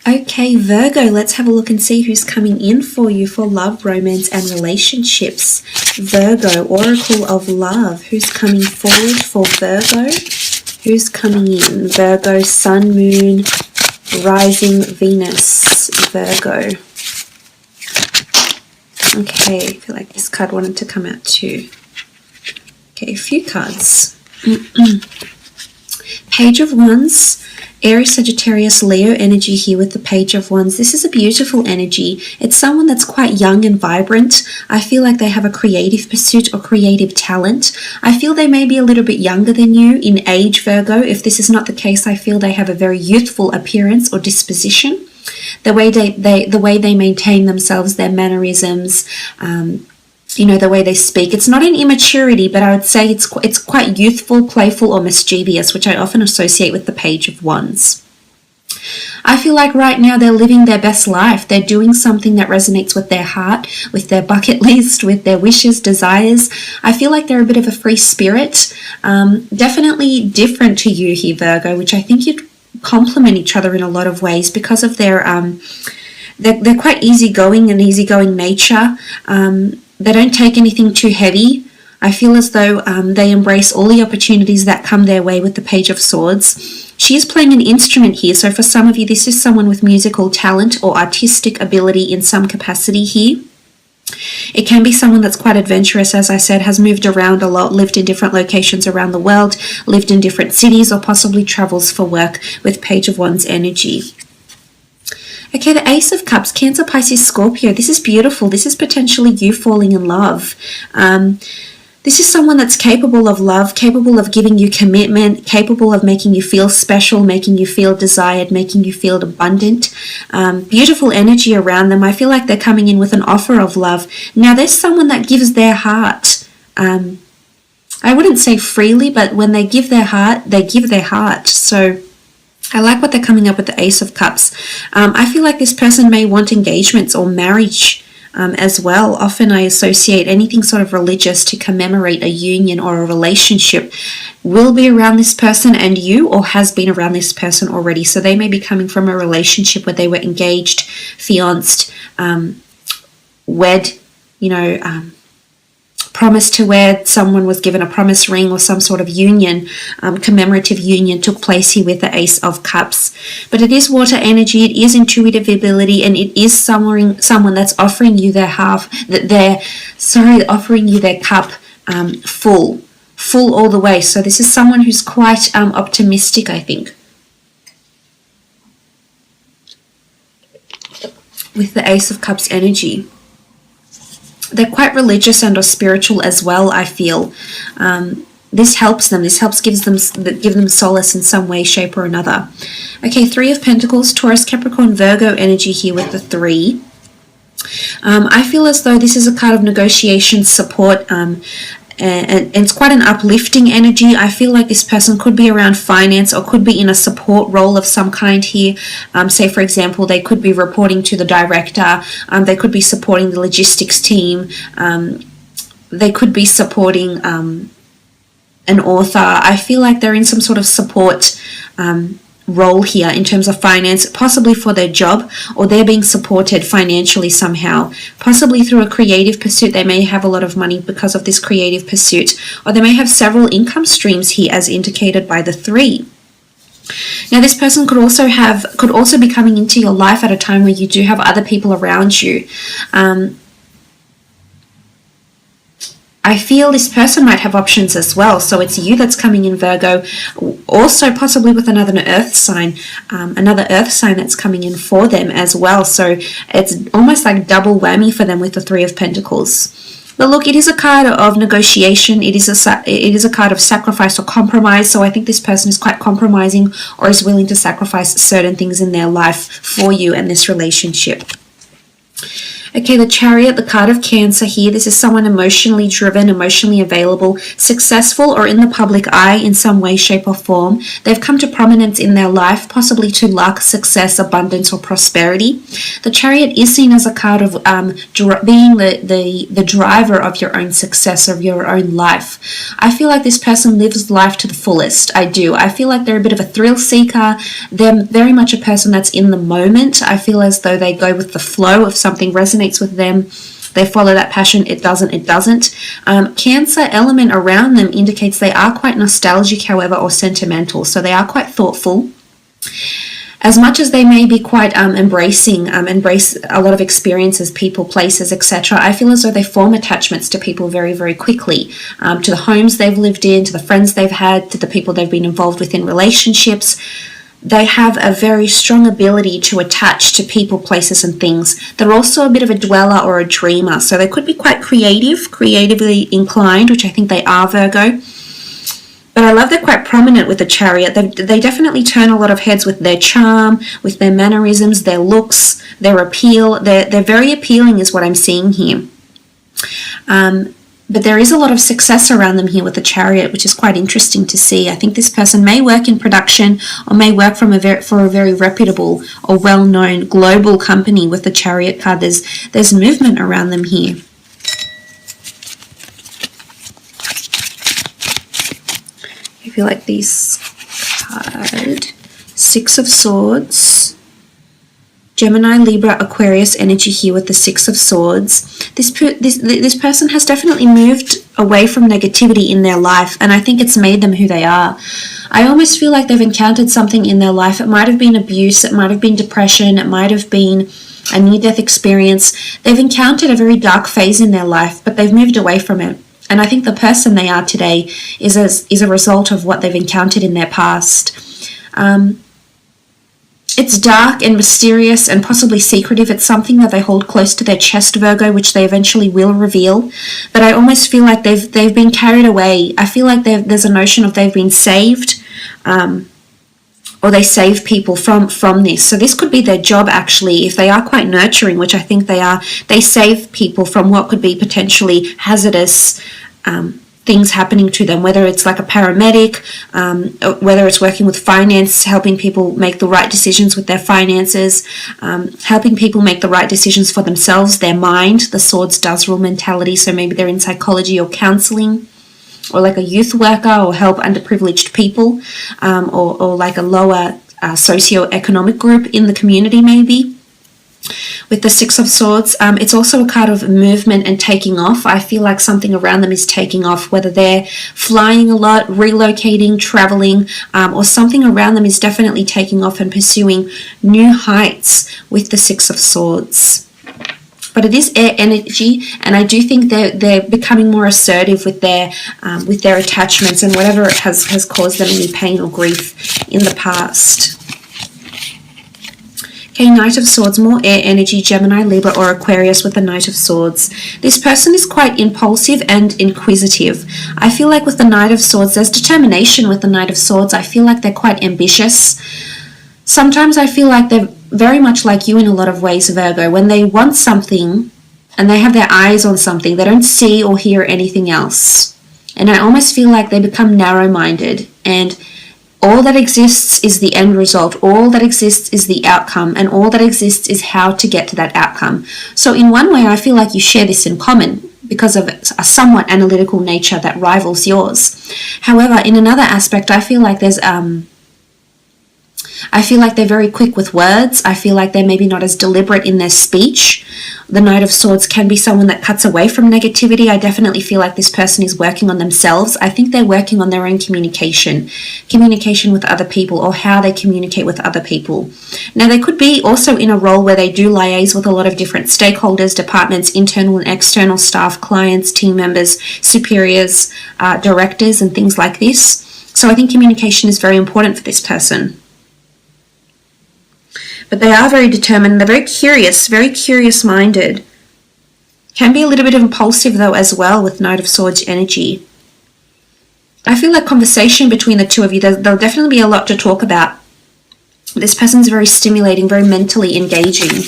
Okay, Virgo, let's have a look and see who's coming in for you for love, romance, and relationships. Virgo, Oracle of Love. Who's coming forward for Virgo? Who's coming in? Virgo, Sun, Moon, Rising, Venus, Virgo. Okay, I feel like this card wanted to come out too. Okay, a few cards. Page of Wands, Aries, Sagittarius, Leo energy here with the Page of Wands. This is a beautiful energy. It's someone that's quite young and vibrant. I feel like they have a creative pursuit or creative talent. I feel they may be a little bit younger than you in age, Virgo. If this is not the case, I feel they have a very youthful appearance or disposition. The way they maintain themselves, their mannerisms, you know, the way they speak. It's not an immaturity, but I would say it's quite youthful, playful, or mischievous, which I often associate with the Page of Wands. I feel like right now they're living their best life. They're doing something that resonates with their heart, with their bucket list, with their wishes, desires. I feel like they're a bit of a free spirit. Definitely different to you here, Virgo, which I think you'd complement each other in a lot of ways because of their they're quite easygoing and easygoing nature. They don't take anything too heavy. I feel as though they embrace all the opportunities that come their way with the Page of Swords. She is playing an instrument here, so for some of you, this is someone with musical talent or artistic ability in some capacity here. It can be someone that's quite adventurous, as I said, has moved around a lot, lived in different locations around the world, lived in different cities, or possibly travels for work with Page of Wands energy. Okay, the Ace of Cups, Cancer, Pisces, Scorpio. This is beautiful. This is potentially you falling in love. This is someone that's capable of love, capable of giving you commitment, capable of making you feel special, making you feel desired, making you feel abundant. Beautiful energy around them. I feel like they're coming in with an offer of love. Now, there's someone that gives their heart. I wouldn't say freely, but when they give their heart, they give their heart. So I like what they're coming up with the Ace of Cups. I feel like this person may want engagements or marriage as well. Often I associate anything sort of religious to commemorate a union or a relationship will be around this person and you, or has been around this person already. So they may be coming from a relationship where they were engaged, fianced, wed, you know, promised to wed, someone was given a promise ring, or some sort of union, commemorative union took place here with the Ace of Cups. But it is water energy, it is intuitive ability, and it is someone that's offering you their offering you their cup full all the way. So this is someone who's quite optimistic, I think, with the Ace of Cups energy. They're quite religious and or spiritual as well, I feel. This helps them. This helps give them solace in some way, shape, or another. Okay, Three of Pentacles, Taurus, Capricorn, Virgo energy here with the 3. I feel as though this is a card of negotiation, support, and it's quite an uplifting energy. I feel like this person could be around finance or could be in a support role of some kind here. Say, for example, they could be reporting to the director. They could be supporting the logistics team. They could be supporting an author. I feel like they're in some sort of support role here in terms of finance, possibly for their job, or they're being supported financially somehow, possibly through a creative pursuit. They may have a lot of money because of this creative pursuit, or they may have several income streams here as indicated by the 3. Now, this person could also be coming into your life at a time where you do have other people around you. I feel this person might have options as well. So it's you that's coming in, Virgo, also possibly with another earth sign that's coming in for them as well. So it's almost like double whammy for them with the 3 of Pentacles. But look, it is a card of negotiation. It is a card of sacrifice or compromise. So I think this person is quite compromising or is willing to sacrifice certain things in their life for you and this relationship. Okay, the Chariot, the card of Cancer here. This is someone emotionally driven, emotionally available, successful or in the public eye in some way, shape or form. They've come to prominence in their life, possibly to luck, success, abundance or prosperity. The Chariot is seen as a card of being the driver of your own success, of your own life. I feel like this person lives life to the fullest. I do. I feel like they're a bit of a thrill seeker. They're very much a person that's in the moment. I feel as though they go with the flow. If something resonates with them, they follow that passion. It doesn't. Cancer element around them indicates they are quite nostalgic, however, or sentimental. So they are quite thoughtful. As much as they may be quite embrace a lot of experiences, people, places, etc., I feel as though they form attachments to people very, very quickly, to the homes they've lived in, to the friends they've had, to the people they've been involved with in relationships. They have a very strong ability to attach to people, places, and things. They're also a bit of a dweller or a dreamer, so they could be quite creatively inclined, which I think they are, Virgo. But I love they're quite prominent with the Chariot. They definitely turn a lot of heads with their charm, with their mannerisms, their looks, their appeal. They're very appealing is what I'm seeing here. But there is a lot of success around them here with the Chariot, which is quite interesting to see. I think this person may work in production or may work for a very reputable or well-known global company with the Chariot card. There's movement around them here. If you like this card, Six of Swords, Gemini, Libra, Aquarius energy here with the Six of Swords. This person has definitely moved away from negativity in their life, and I think it's made them who they are. I almost feel like they've encountered something in their life. It might have been abuse, it might have been depression, it might have been a near-death experience. They've encountered a very dark phase in their life, but they've moved away from it. And I think the person they are today is a result of what they've encountered in their past. It's dark and mysterious and possibly secretive. It's something that they hold close to their chest, Virgo, which they eventually will reveal. But I almost feel like they've been carried away. I feel like there's a notion of they've been saved, or they save people from this. So this could be their job, actually, if they are quite nurturing, which I think they are. They save people from what could be potentially hazardous things happening to them, whether it's like a paramedic, whether it's working with finance, helping people make the right decisions with their finances, helping people make the right decisions for themselves, their mind. The Swords does rule mentality, so maybe they're in psychology or counseling, or like a youth worker, or help underprivileged people, or like a lower socio-economic group in the community maybe. With the Six of Swords, it's also a card of movement and taking off. I feel like something around them is taking off, whether they're flying a lot, relocating, traveling, or something around them is definitely taking off and pursuing new heights with the Six of Swords. But it is air energy, and I do think they're becoming more assertive with their attachments and whatever has caused them any pain or grief in the past. Okay, Knight of Swords, more air energy, Gemini, Libra, or Aquarius with the Knight of Swords. This person is quite impulsive and inquisitive. I feel like with the Knight of Swords, there's determination with the Knight of Swords. I feel like they're quite ambitious. Sometimes I feel like they're very much like you in a lot of ways, Virgo. When they want something and they have their eyes on something, they don't see or hear anything else. And I almost feel like they become narrow-minded, and all that exists is the end result. All that exists is the outcome, and all that exists is how to get to that outcome. So in one way, I feel like you share this in common because of a somewhat analytical nature that rivals yours. However, in another aspect, I feel like they're very quick with words. I feel like they're maybe not as deliberate in their speech. The Knight of Swords can be someone that cuts away from negativity. I definitely feel like this person is working on themselves. I think they're working on their own communication with other people, or how they communicate with other people. Now, they could be also in a role where they do liaise with a lot of different stakeholders, departments, internal and external staff, clients, team members, superiors, directors, and things like this. So I think communication is very important for this person. But they are very determined. They're very curious-minded. Can be a little bit impulsive, though, as well, with Knight of Swords energy. I feel like conversation between the two of you, there'll definitely be a lot to talk about. This person's very stimulating, very mentally engaging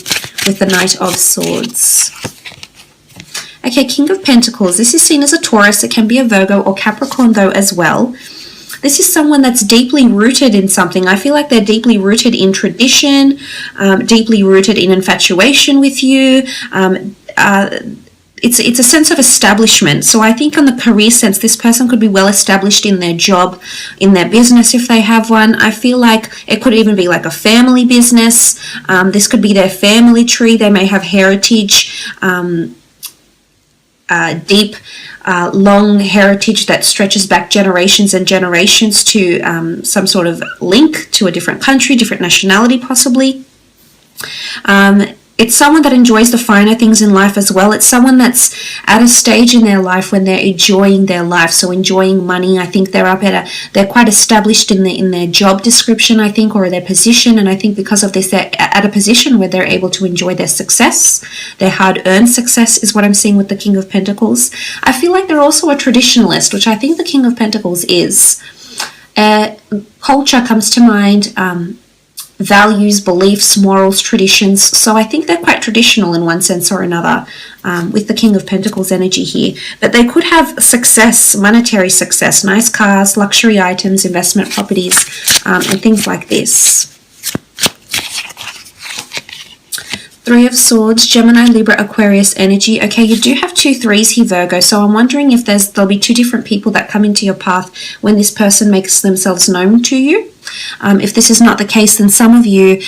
with the Knight of Swords. Okay, King of Pentacles. This is seen as a Taurus. It can be a Virgo or Capricorn though as well. This is someone that's deeply rooted in something. I feel like they're deeply rooted in tradition, deeply rooted in infatuation with you. It's a sense of establishment. So I think on the career sense, this person could be well established in their job, in their business if they have one. I feel like it could even be like a family business. This could be their family tree. They may have heritage, deep, long heritage that stretches back generations and generations to some sort of link to a different country, different nationality possibly. It's someone that enjoys the finer things in life as well. It's someone that's at a stage in their life when they're enjoying their life, so enjoying money. I think they're quite established in their job description, I think, or their position, and I think because of this, they're at a position where they're able to enjoy their success. Their hard-earned success is what I'm seeing with the King of Pentacles. I feel like they're also a traditionalist, which I think the King of Pentacles is. Culture comes to mind, values, beliefs, morals, traditions. So I think they're quite traditional in one sense or another with the King of Pentacles energy here. But they could have success, monetary success, nice cars, luxury items, investment properties, and things like this. Three of Swords, Gemini, Libra, Aquarius energy. Okay, you do have 2 3s here, Virgo. So I'm wondering if there'll be 2 different people that come into your path when this person makes themselves known to you. If this is not the case, then some of you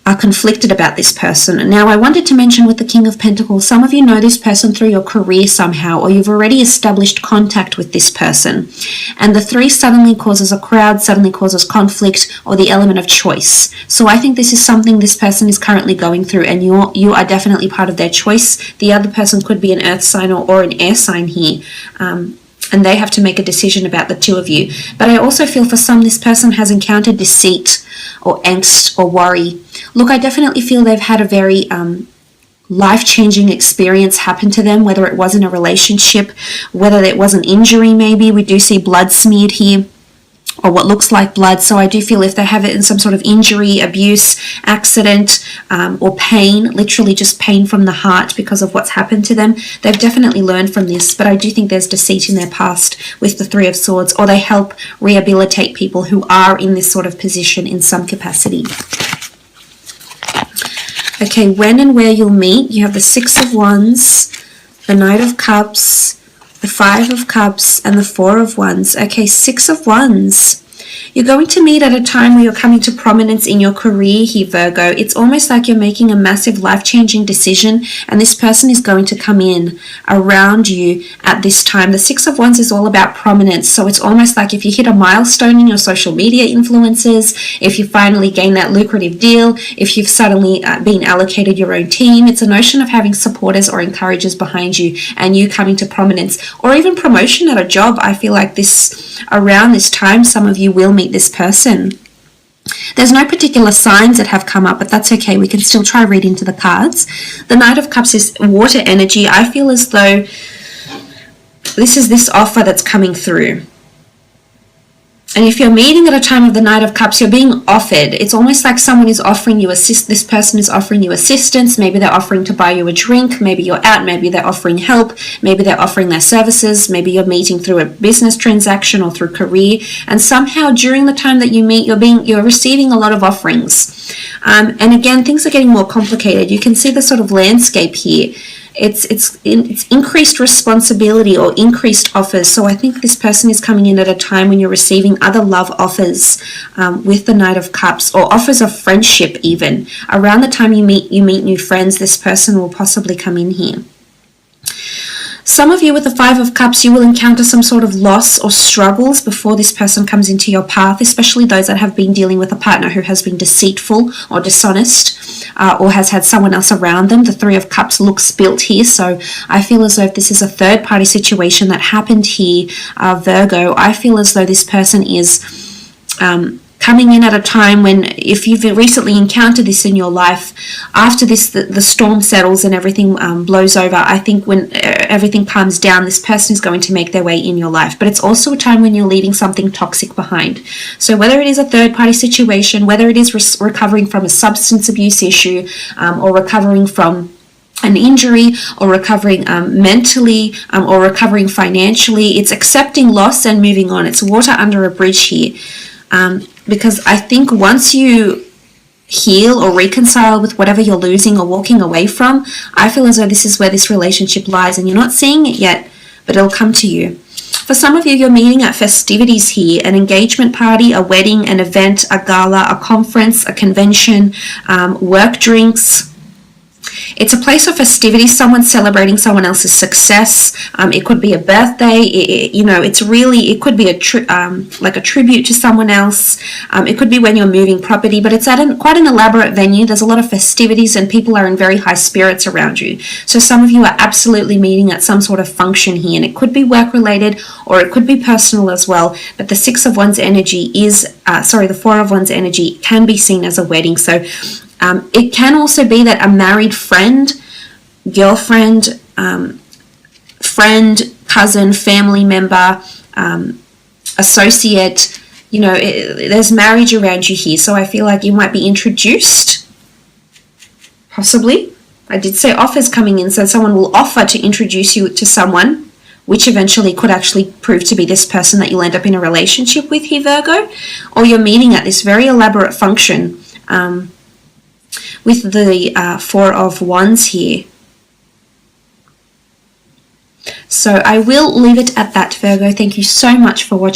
are conflicted about this person. Now, I wanted to mention with the King of Pentacles, some of you know this person through your career somehow, or you've already established contact with this person. And the 3 suddenly causes a crowd, suddenly causes conflict, or the element of choice. So I think this is something this person is currently going through, and you are definitely part of their choice. The other person could be an earth sign or an air sign here. And they have to make a decision about the 2 of you. But I also feel for some, this person has encountered deceit or angst or worry. Look, I definitely feel they've had a very life-changing experience happen to them, whether it was in a relationship, whether it was an injury maybe. We do see blood smeared here, or what looks like blood. So I do feel if they have it in some sort of injury, abuse, accident, or pain, literally just pain from the heart because of what's happened to them, they've definitely learned from this. But I do think there's deceit in their past with the 3 of Swords, or they help rehabilitate people who are in this sort of position in some capacity. Okay, when and where you'll meet, you have the 6 of Wands, the Knight of Cups, the 5 of Cups, and the 4 of Wands. Okay, 6 of Wands. You're going to meet at a time where you're coming to prominence in your career here, Virgo. It's almost like you're making a massive life-changing decision, and this person is going to come in around you at this time. The 6 of Wands is all about prominence, so it's almost like if you hit a milestone in your social media influences, if you finally gain that lucrative deal, if you've suddenly been allocated your own team, it's a notion of having supporters or encouragers behind you and you coming to prominence, or even promotion at a job. I feel like around this time, some of you will meet this person. There's no particular signs that have come up, but that's okay. We can still try read into the cards. The Knight of Cups is water energy. I feel as though this is this offer that's coming through. And if you're meeting at a time of the Knight of Cups, you're being offered. It's almost like someone is offering you this person is offering you assistance. Maybe they're offering to buy you a drink. Maybe you're out. Maybe they're offering help. Maybe they're offering their services. Maybe you're meeting through a business transaction or through career. And somehow during the time that you meet, you're receiving a lot of offerings. And again, things are getting more complicated. You can see the sort of landscape here. It's increased responsibility or increased offers. So I think this person is coming in at a time when you're receiving other love offers with the Knight of Cups, or offers of friendship even. Around the time you meet new friends, this person will possibly come in here. Some of you with the 5 of Cups, you will encounter some sort of loss or struggles before this person comes into your path, especially those that have been dealing with a partner who has been deceitful or dishonest, or has had someone else around them. The 3 of Cups looks built here, so I feel as though if this is a third-party situation that happened here, Virgo, I feel as though this person is coming in at a time when, if you've recently encountered this in your life, after this, the storm settles and everything blows over, I think when everything calms down, this person is going to make their way in your life. But it's also a time when you're leaving something toxic behind. So whether it is a third-party situation, whether it is recovering from a substance abuse issue, or recovering from an injury, or recovering mentally, or recovering financially, it's accepting loss and moving on. It's water under a bridge here. Because I think once you heal or reconcile with whatever you're losing or walking away from, I feel as though this is where this relationship lies, and you're not seeing it yet, but it'll come to you. For some of you, you're meeting at festivities here, an engagement party, a wedding, an event, a gala, a conference, a convention, work drinks. It's a place of festivities, someone celebrating someone else's success. It could be a birthday. It could be like a tribute to someone else. It could be when you're moving property, but it's at quite an elaborate venue. There's a lot of festivities and people are in very high spirits around you. So some of you are absolutely meeting at some sort of function here, and it could be work related or it could be personal as well. But the Six of Wands energy the Four of Wands energy can be seen as a wedding. So it can also be that a married friend, girlfriend, friend, cousin, family member, associate, there's marriage around you here. So I feel like you might be introduced, possibly. I did say offers coming in, so someone will offer to introduce you to someone, which eventually could actually prove to be this person that you'll end up in a relationship with here, Virgo. Or you're meeting at this very elaborate function, with the Four of Wands here. So I will leave it at that, Virgo. Thank you so much for watching.